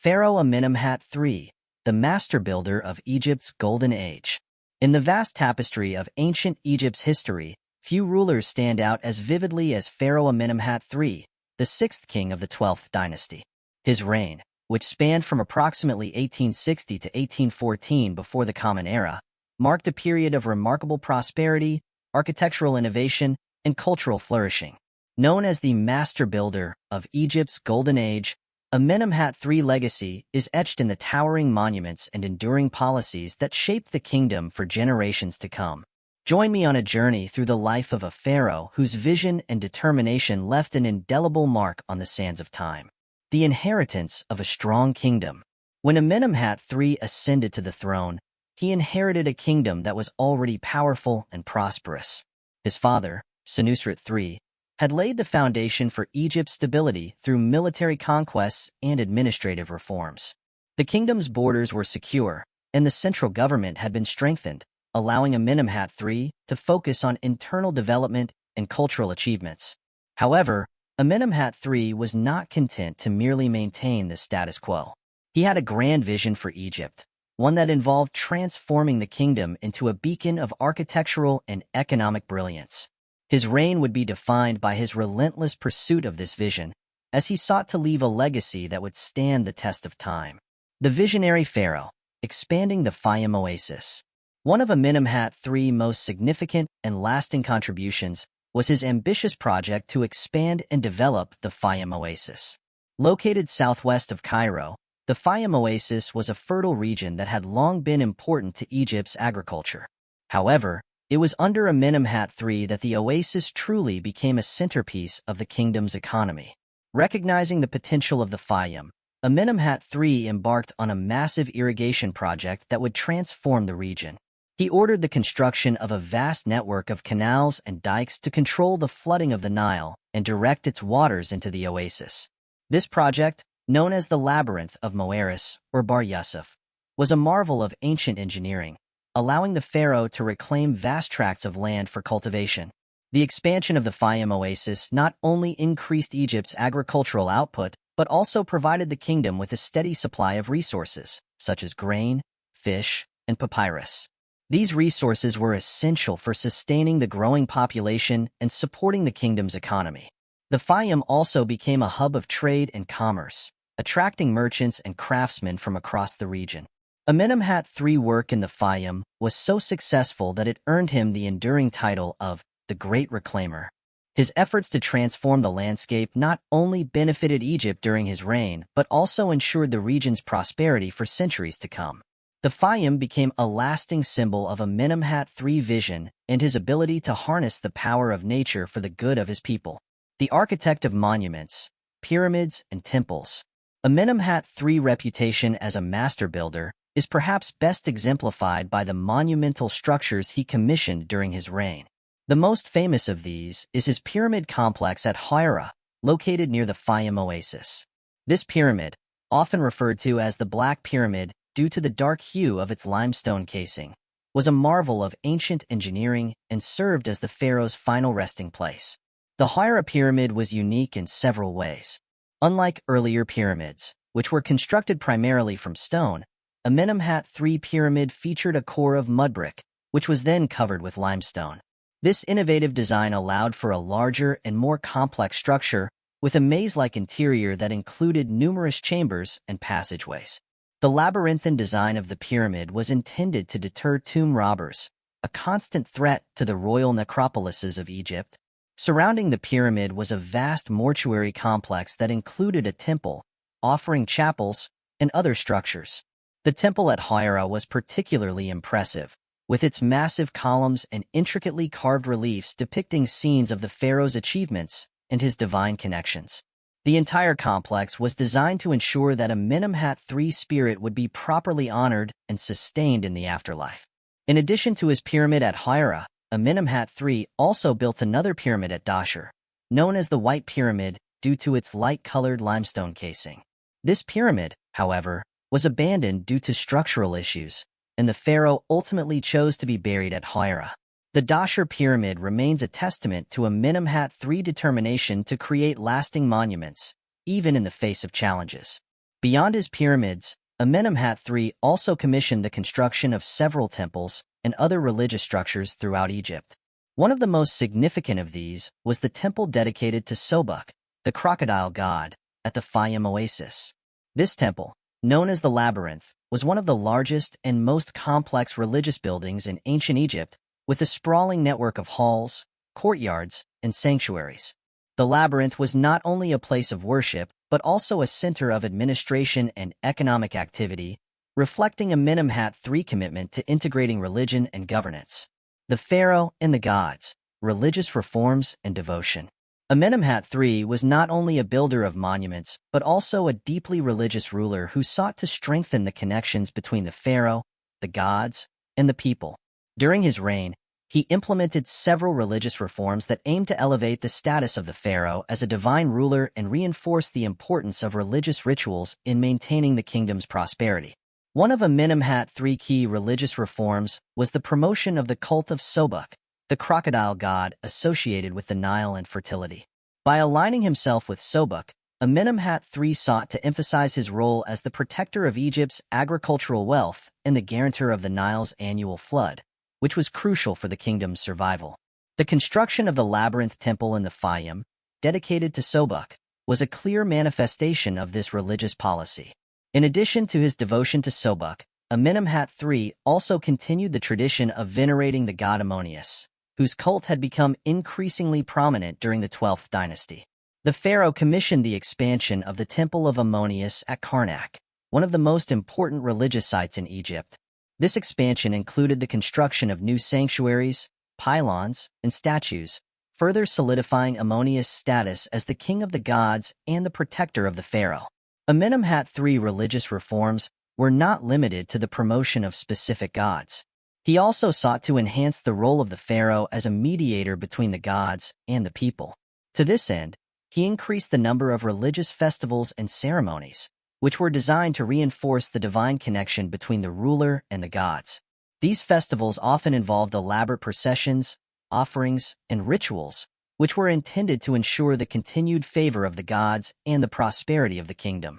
Pharaoh Amenemhat III, the master builder of Egypt's Golden Age. In the vast tapestry of ancient Egypt's history, few rulers stand out as vividly as Pharaoh Amenemhat III, the sixth king of the 12th dynasty. His reign, which spanned from approximately 1860 to 1814 before the Common Era, marked a period of remarkable prosperity, architectural innovation, and cultural flourishing. Known as the master builder of Egypt's Golden Age, Amenemhat III's legacy is etched in the towering monuments and enduring policies that shaped the kingdom for generations to come. Join me on a journey through the life of a pharaoh whose vision and determination left an indelible mark on the sands of time. The inheritance of a strong kingdom. When Amenemhat III ascended to the throne, he inherited a kingdom that was already powerful and prosperous. His father, Senusret III, had laid the foundation for Egypt's stability through military conquests and administrative reforms. The kingdom's borders were secure, and the central government had been strengthened, allowing Amenemhat III to focus on internal development and cultural achievements. However, Amenemhat III was not content to merely maintain the status quo. He had a grand vision for Egypt, one that involved transforming the kingdom into a beacon of architectural and economic brilliance. His reign would be defined by his relentless pursuit of this vision, as he sought to leave a legacy that would stand the test of time. The visionary pharaoh, expanding the Faiyum Oasis. One of Amenemhat III's most significant and lasting contributions was his ambitious project to expand and develop the Faiyum Oasis. Located southwest of Cairo, the Faiyum Oasis was a fertile region that had long been important to Egypt's agriculture. However, it was under Amenemhat III that the oasis truly became a centerpiece of the kingdom's economy. Recognizing the potential of the Faiyum, Amenemhat III embarked on a massive irrigation project that would transform the region. He ordered the construction of a vast network of canals and dikes to control the flooding of the Nile and direct its waters into the oasis. This project, known as the Labyrinth of Moeris, or Bar Yusuf, was a marvel of ancient engineering, allowing the pharaoh to reclaim vast tracts of land for cultivation. The expansion of the Faiyum Oasis not only increased Egypt's agricultural output, but also provided the kingdom with a steady supply of resources, such as grain, fish, and papyrus. These resources were essential for sustaining the growing population and supporting the kingdom's economy. The Faiyum also became a hub of trade and commerce, attracting merchants and craftsmen from across the region. Amenemhat III's work in the Faiyum was so successful that it earned him the enduring title of the Great Reclaimer. His efforts to transform the landscape not only benefited Egypt during his reign, but also ensured the region's prosperity for centuries to come. The Faiyum became a lasting symbol of Amenemhat III's vision and his ability to harness the power of nature for the good of his people. The architect of monuments, pyramids, and temples, Amenemhat III's reputation as a master builder is perhaps best exemplified by the monumental structures he commissioned during his reign. The most famous of these is his pyramid complex at Hira, located near the Faiyum Oasis. This pyramid, often referred to as the Black Pyramid due to the dark hue of its limestone casing, was a marvel of ancient engineering and served as the pharaoh's final resting place. The Hira pyramid was unique in several ways. Unlike earlier pyramids, which were constructed primarily from stone, Amenemhat III's pyramid featured a core of mud brick, which was then covered with limestone. This innovative design allowed for a larger and more complex structure, with a maze-like interior that included numerous chambers and passageways. The labyrinthine design of the pyramid was intended to deter tomb robbers, a constant threat to the royal necropolises of Egypt. Surrounding the pyramid was a vast mortuary complex that included a temple, offering chapels, and other structures. The temple at Hira was particularly impressive, with its massive columns and intricately carved reliefs depicting scenes of the pharaoh's achievements and his divine connections. The entire complex was designed to ensure that Amenemhat III's spirit would be properly honored and sustained in the afterlife. In addition to his pyramid at Hira, Amenemhat III also built another pyramid at Dashur, known as the White Pyramid due to its light-colored limestone casing. This pyramid, however, was abandoned due to structural issues, and the pharaoh ultimately chose to be buried at Hira. The Dashur pyramid remains a testament to Amenemhat III's determination to create lasting monuments, even in the face of challenges. Beyond his pyramids, Amenemhat III also commissioned the construction of several temples and other religious structures throughout Egypt. One of the most significant of these was the temple dedicated to Sobuk, the crocodile god, at the Faiyum Oasis. This temple, known as the Labyrinth, was one of the largest and most complex religious buildings in ancient Egypt, with a sprawling network of halls, courtyards, and sanctuaries. The Labyrinth was not only a place of worship, but also a center of administration and economic activity, reflecting Amenemhat III's commitment to integrating religion and governance. The Pharaoh and the Gods, Religious Reforms and Devotion. Amenemhat III was not only a builder of monuments, but also a deeply religious ruler who sought to strengthen the connections between the pharaoh, the gods, and the people. During his reign, he implemented several religious reforms that aimed to elevate the status of the pharaoh as a divine ruler and reinforce the importance of religious rituals in maintaining the kingdom's prosperity. One of Amenemhat III's key religious reforms was the promotion of the cult of Sobuk, the crocodile god associated with the Nile and fertility. By aligning himself with Sobuk, Amenemhat III sought to emphasize his role as the protector of Egypt's agricultural wealth and the guarantor of the Nile's annual flood, which was crucial for the kingdom's survival. The construction of the Labyrinth Temple in the Faiyum, dedicated to Sobuk, was a clear manifestation of this religious policy. In addition to his devotion to Sobuk, Amenemhat III also continued the tradition of venerating the god Ammonius, whose cult had become increasingly prominent during the 12th Dynasty. The pharaoh commissioned the expansion of the Temple of Ammonius at Karnak, one of the most important religious sites in Egypt. This expansion included the construction of new sanctuaries, pylons, and statues, further solidifying Ammonius' status as the king of the gods and the protector of the pharaoh. Amenemhat III's religious reforms were not limited to the promotion of specific gods. He also sought to enhance the role of the pharaoh as a mediator between the gods and the people. To this end, he increased the number of religious festivals and ceremonies, which were designed to reinforce the divine connection between the ruler and the gods. These festivals often involved elaborate processions, offerings, and rituals, which were intended to ensure the continued favor of the gods and the prosperity of the kingdom.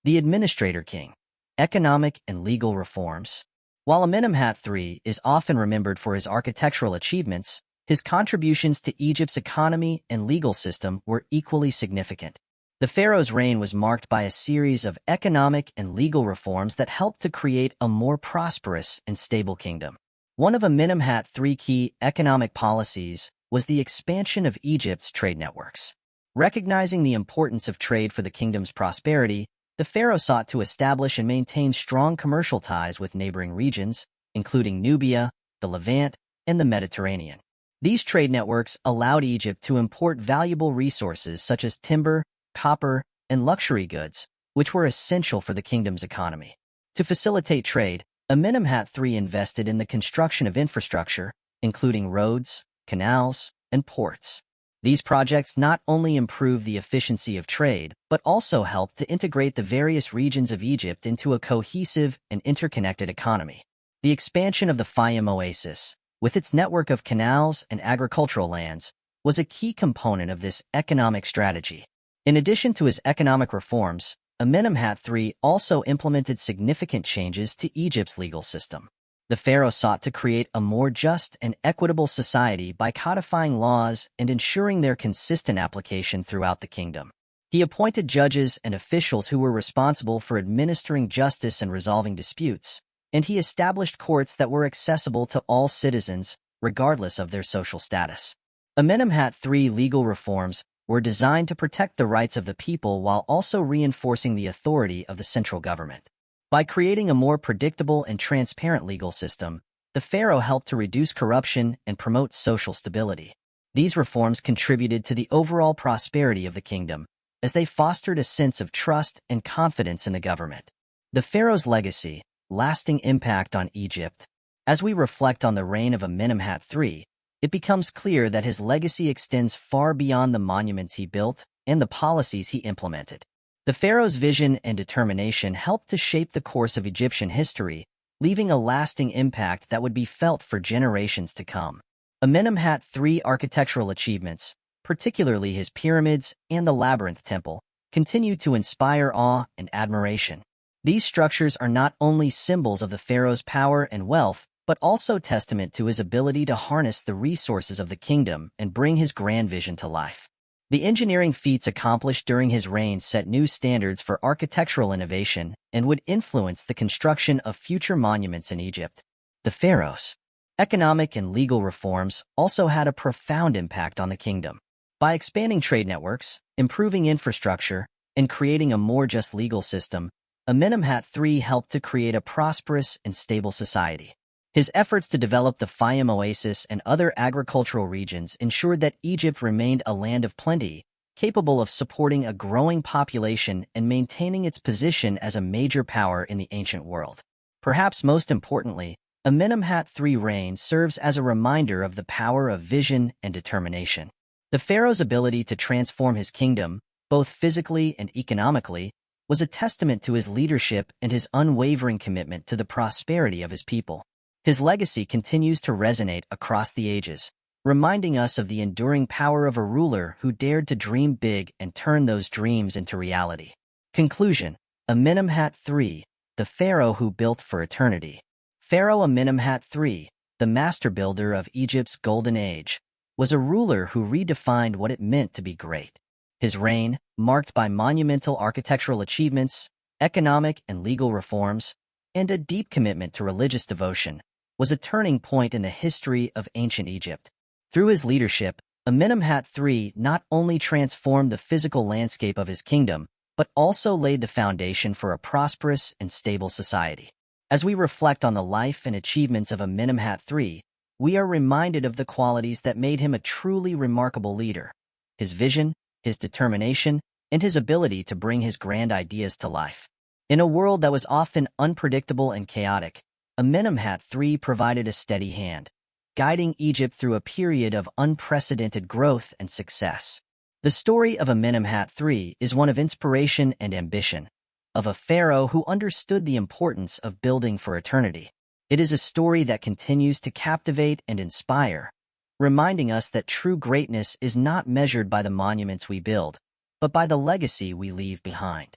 The Administrator King. Economic and legal reforms. While Amenemhat III is often remembered for his architectural achievements, his contributions to Egypt's economy and legal system were equally significant. The pharaoh's reign was marked by a series of economic and legal reforms that helped to create a more prosperous and stable kingdom. One of Amenemhat III's key economic policies was the expansion of Egypt's trade networks. Recognizing the importance of trade for the kingdom's prosperity, the pharaoh sought to establish and maintain strong commercial ties with neighboring regions, including Nubia, the Levant, and the Mediterranean. These trade networks allowed Egypt to import valuable resources such as timber, copper, and luxury goods, which were essential for the kingdom's economy. To facilitate trade, Amenemhat III invested in the construction of infrastructure, including roads, canals, and ports. These projects not only improved the efficiency of trade, but also helped to integrate the various regions of Egypt into a cohesive and interconnected economy. The expansion of the Faiyum Oasis, with its network of canals and agricultural lands, was a key component of this economic strategy. In addition to his economic reforms, Amenemhat III also implemented significant changes to Egypt's legal system. The pharaoh sought to create a more just and equitable society by codifying laws and ensuring their consistent application throughout the kingdom. He appointed judges and officials who were responsible for administering justice and resolving disputes, and he established courts that were accessible to all citizens, regardless of their social status. Amenemhat III's legal reforms were designed to protect the rights of the people while also reinforcing the authority of the central government. By creating a more predictable and transparent legal system, the pharaoh helped to reduce corruption and promote social stability. These reforms contributed to the overall prosperity of the kingdom, as they fostered a sense of trust and confidence in the government. The pharaoh's legacy, lasting impact on Egypt. As we reflect on the reign of Amenemhat III, it becomes clear that his legacy extends far beyond the monuments he built and the policies he implemented. The pharaoh's vision and determination helped to shape the course of Egyptian history, leaving a lasting impact that would be felt for generations to come. Amenemhat III's architectural achievements, particularly his pyramids and the Labyrinth Temple, continue to inspire awe and admiration. These structures are not only symbols of the pharaoh's power and wealth, but also testament to his ability to harness the resources of the kingdom and bring his grand vision to life. The engineering feats accomplished during his reign set new standards for architectural innovation and would influence the construction of future monuments in Egypt. The pharaoh's economic and legal reforms also had a profound impact on the kingdom. By expanding trade networks, improving infrastructure, and creating a more just legal system, Amenemhat III helped to create a prosperous and stable society. His efforts to develop the Faiyum Oasis and other agricultural regions ensured that Egypt remained a land of plenty, capable of supporting a growing population and maintaining its position as a major power in the ancient world. Perhaps most importantly, Amenemhat III's reign serves as a reminder of the power of vision and determination. The pharaoh's ability to transform his kingdom, both physically and economically, was a testament to his leadership and his unwavering commitment to the prosperity of his people. His legacy continues to resonate across the ages, reminding us of the enduring power of a ruler who dared to dream big and turn those dreams into reality. Conclusion: Amenemhat III, the pharaoh who built for eternity. Pharaoh Amenemhat III, the master builder of Egypt's golden age, was a ruler who redefined what it meant to be great. His reign, marked by monumental architectural achievements, economic and legal reforms, and a deep commitment to religious devotion, was a turning point in the history of ancient Egypt. Through his leadership, Amenemhat III not only transformed the physical landscape of his kingdom, but also laid the foundation for a prosperous and stable society. As we reflect on the life and achievements of Amenemhat III, we are reminded of the qualities that made him a truly remarkable leader: his vision, his determination, and his ability to bring his grand ideas to life. In a world that was often unpredictable and chaotic, Amenemhat III provided a steady hand, guiding Egypt through a period of unprecedented growth and success. The story of Amenemhat III is one of inspiration and ambition, of a pharaoh who understood the importance of building for eternity. It is a story that continues to captivate and inspire, reminding us that true greatness is not measured by the monuments we build, but by the legacy we leave behind.